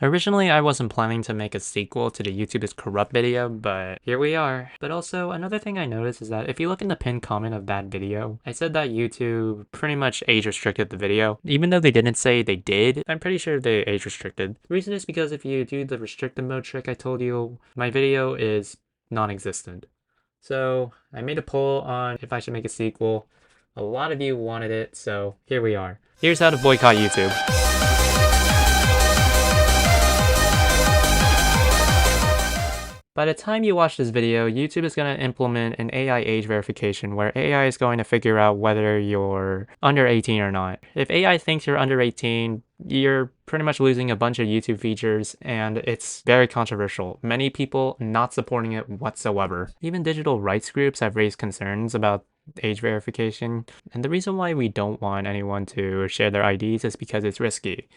Originally, I wasn't planning to make a sequel to the YouTube is corrupt video, but here we are. But also, another thing I noticed is that if you look in the pinned comment of that video, I said that YouTube pretty much age restricted the video. Even though they didn't say they did, I'm pretty sure they age restricted. The reason is because if you do the restricted mode trick I told you, my video is non-existent. So I made a poll on if I should make a sequel. A lot of you wanted it, so here we are. Here's how to boycott YouTube. By the time you watch this video, YouTube is going to implement an AI age verification where AI is going to figure out whether you're under 18 or not. If AI thinks you're under 18, you're pretty much losing a bunch of YouTube features, and it's very controversial. Many people not supporting it whatsoever. Even digital rights groups have raised concerns about age verification, and the reason why we don't want anyone to share their IDs is because it's risky.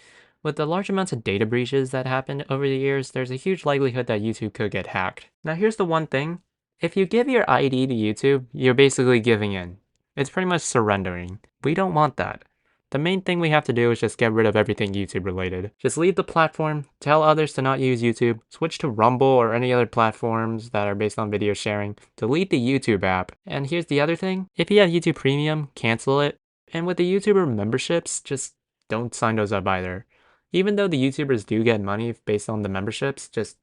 With the large amounts of data breaches that happened over the years, there's a huge likelihood that YouTube could get hacked. Now here's the one thing, if you give your ID to YouTube, you're basically giving in. It's pretty much surrendering. We don't want that. The main thing we have to do is just get rid of everything YouTube related. Just leave the platform, tell others to not use YouTube, switch to Rumble or any other platforms that are based on video sharing, delete the YouTube app. And here's the other thing, if you have YouTube Premium, cancel it. And with the YouTuber memberships, just don't sign those up either. Even though the YouTubers do get money based on the memberships, just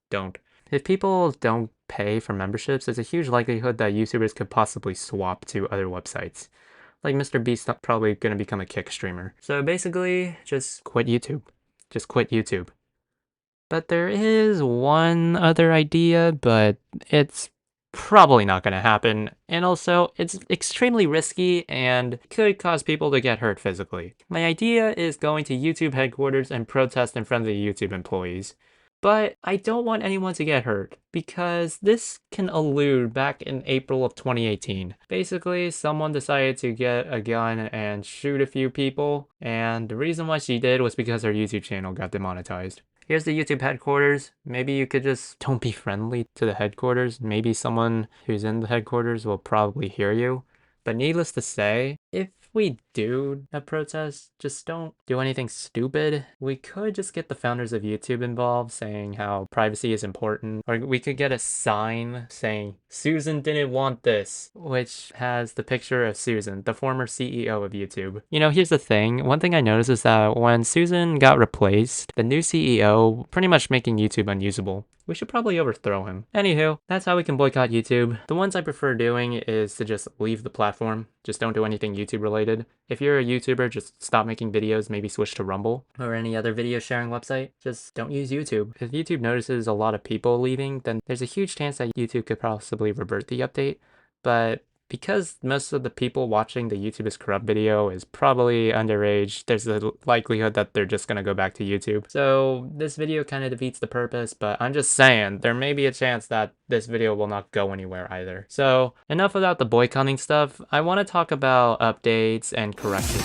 don't. If people don't pay for memberships, there's a huge likelihood that YouTubers could possibly swap to other websites. Like Mr. Beast's probably going to become a Kick streamer. So basically, just quit YouTube. Just quit YouTube. But there is one other idea, but it's probably not going to happen, and also it's extremely risky and could cause people to get hurt physically. My idea is going to YouTube headquarters and protest in front of the YouTube employees. But I don't want anyone to get hurt, because this can allude back in April of 2018. Basically, someone decided to get a gun and shoot a few people, and the reason why she did was because her YouTube channel got demonetized. Here's the YouTube headquarters. Maybe you could just don't be friendly to the headquarters. Maybe someone who's in the headquarters will probably hear you. But needless to say, if we do a protest, just don't do anything stupid. We could just get the founders of YouTube involved, saying how privacy is important. Or we could get a sign saying, "Susan didn't want this," which has the picture of Susan, the former CEO of YouTube. You know, here's the thing. One thing I noticed is that when Susan got replaced, the new CEO pretty much making YouTube unusable. We should probably overthrow him. Anywho, that's how we can boycott YouTube. The ones I prefer doing is to just leave the platform. Just don't do anything YouTube related. If you're a YouTuber, just stop making videos, maybe switch to Rumble or any other video sharing website. Just don't use YouTube. If YouTube notices a lot of people leaving, then there's a huge chance that YouTube could possibly revert the update. But because most of the people watching the YouTube is corrupt video is probably underage, there's a likelihood that they're just gonna go back to YouTube. So this video kind of defeats the purpose, but I'm just saying, there may be a chance that this video will not go anywhere either. So enough about the boycotting stuff. I want to talk about updates and corrections.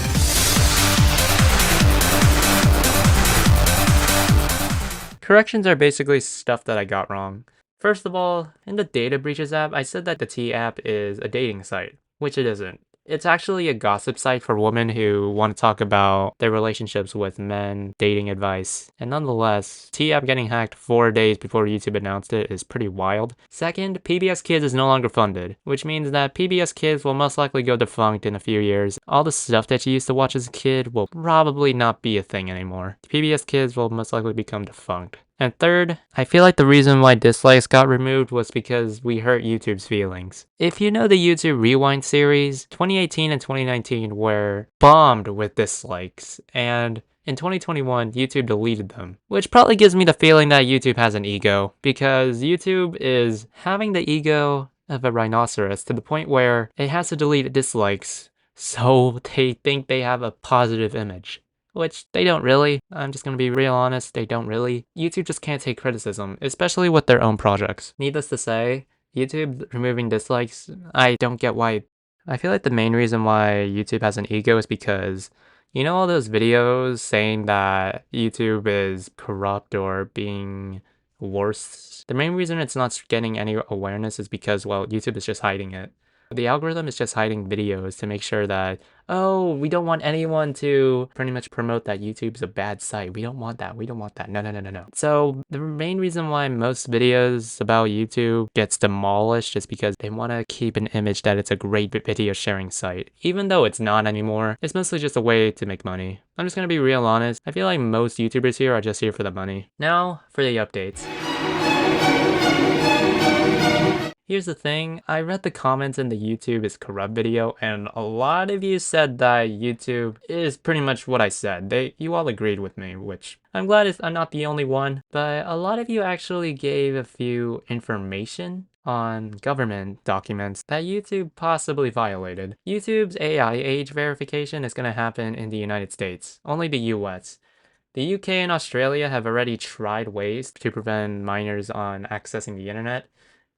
Corrections are basically stuff that I got wrong. First of all, in the data breaches app, I said that the T app is a dating site, which it isn't. It's actually a gossip site for women who want to talk about their relationships with men, dating advice. And nonetheless, T app getting hacked 4 days before YouTube announced it is pretty wild. Second, PBS Kids is no longer funded, which means that PBS Kids will most likely go defunct in a few years. All the stuff that you used to watch as a kid will probably not be a thing anymore. PBS Kids will most likely become defunct. And third, I feel like the reason why dislikes got removed was because we hurt YouTube's feelings. If you know the YouTube Rewind series, 2018 and 2019 were bombed with dislikes, and in 2021, YouTube deleted them. Which probably gives me the feeling that YouTube has an ego, because YouTube is having the ego of a rhinoceros to the point where it has to delete dislikes so they think they have a positive image. Which they don't really. I'm just gonna be real honest, they don't really. YouTube just can't take criticism, especially with their own projects. Needless to say, YouTube removing dislikes, I don't get why. I feel like the main reason why YouTube has an ego is because, you know, all those videos saying that YouTube is corrupt or being worse? The main reason it's not getting any awareness is because, well, YouTube is just hiding it. The algorithm is just hiding videos to make sure that, oh, we don't want anyone to pretty much promote that YouTube's a bad site. We don't want that. We don't want that. No, no, no, no, no. So the main reason why most videos about YouTube gets demolished is because they want to keep an image that it's a great video sharing site. Even though it's not anymore, it's mostly just a way to make money. I'm just gonna be real honest. I feel like most YouTubers here are just here for the money. Now for the updates. Here's the thing, I read the comments in the YouTube is corrupt video, and a lot of you said that YouTube is pretty much what I said. You all agreed with me, which I'm glad I'm not the only one, but a lot of you actually gave a few information on government documents that YouTube possibly violated. YouTube's AI age verification is going to happen in the United States, only the US. The UK and Australia have already tried ways to prevent minors on accessing the internet.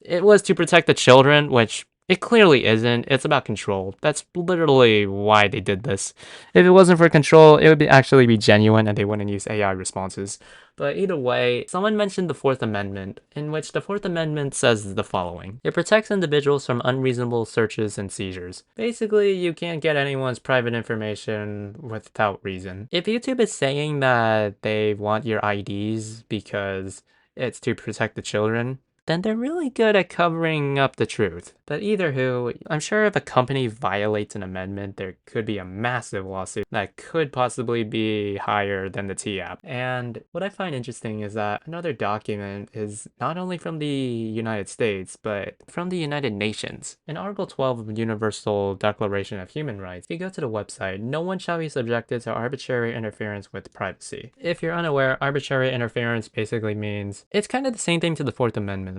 It was to protect the children, which it clearly isn't. It's about control. That's literally why they did this. If it wasn't for control, it would actually be genuine and they wouldn't use AI responses. But either way, someone mentioned the Fourth Amendment, in which the Fourth Amendment says the following. It protects individuals from unreasonable searches and seizures. Basically, you can't get anyone's private information without reason. If YouTube is saying that they want your IDs because it's to protect the children, then they're really good at covering up the truth. But either who, I'm sure if a company violates an amendment, there could be a massive lawsuit that could possibly be higher than the TAP. And what I find interesting is that another document is not only from the United States, but from the United Nations. In Article 12 of the Universal Declaration of Human Rights, if you go to the website, no one shall be subjected to arbitrary interference with privacy. If you're unaware, arbitrary interference basically means it's kind of the same thing to the Fourth Amendment.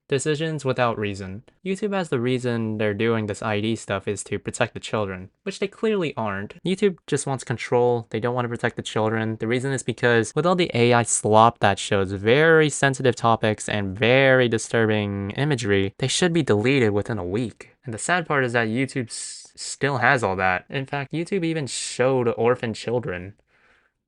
Decisions without reason. YouTube has the reason they're doing this ID stuff is to protect the children, which they clearly aren't. YouTube just wants control. They don't want to protect the children. The reason is because with all the AI slop that shows very sensitive topics and very disturbing imagery, they should be deleted within a week. And the sad part is that YouTube still has all that. In fact, YouTube even showed orphan children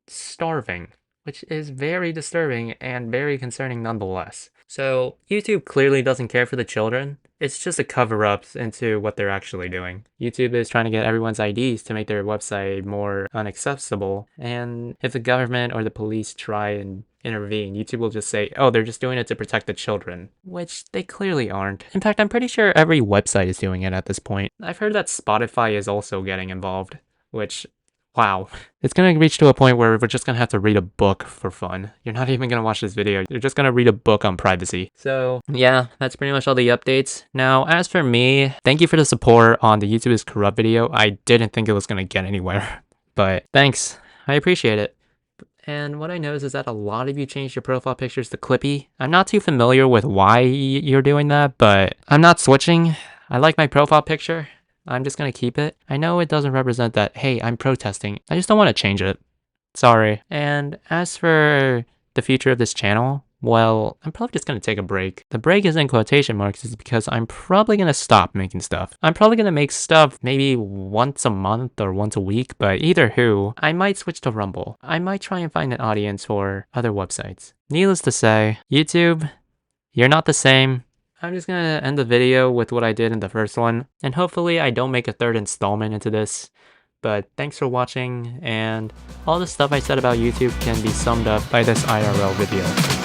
starving, which is very disturbing and very concerning nonetheless. So YouTube clearly doesn't care for the children. It's just a cover-up into what they're actually doing. YouTube is trying to get everyone's IDs to make their website more inaccessible. And if the government or the police try and intervene, YouTube will just say, oh, they're just doing it to protect the children, which they clearly aren't. In fact, I'm pretty sure every website is doing it at this point. I've heard that Spotify is also getting involved, which, wow. It's gonna reach to a point where we're just gonna have to read a book for fun. You're not even gonna watch this video. You're just gonna read a book on privacy. So yeah, that's pretty much all the updates. Now, as for me, thank you for the support on the YouTube is Corrupt video. I didn't think it was gonna get anywhere, but thanks. I appreciate it. And what I noticed is that a lot of you changed your profile pictures to Clippy. I'm not too familiar with why you're doing that, but I'm not switching. I like my profile picture. I'm just gonna keep it. I know it doesn't represent that, hey, I'm protesting. I just don't want to change it. Sorry. And as for the future of this channel, well, I'm probably just gonna take a break. The break is in quotation marks is because I'm probably gonna stop making stuff. I'm probably gonna make stuff maybe once a month or once a week, but either who, I might switch to Rumble. I might try and find an audience for other websites. Needless to say, YouTube, you're not the same. I'm just gonna end the video with what I did in the first one, and hopefully I don't make a third installment into this. But thanks for watching, and all the stuff I said about YouTube can be summed up by this IRL video.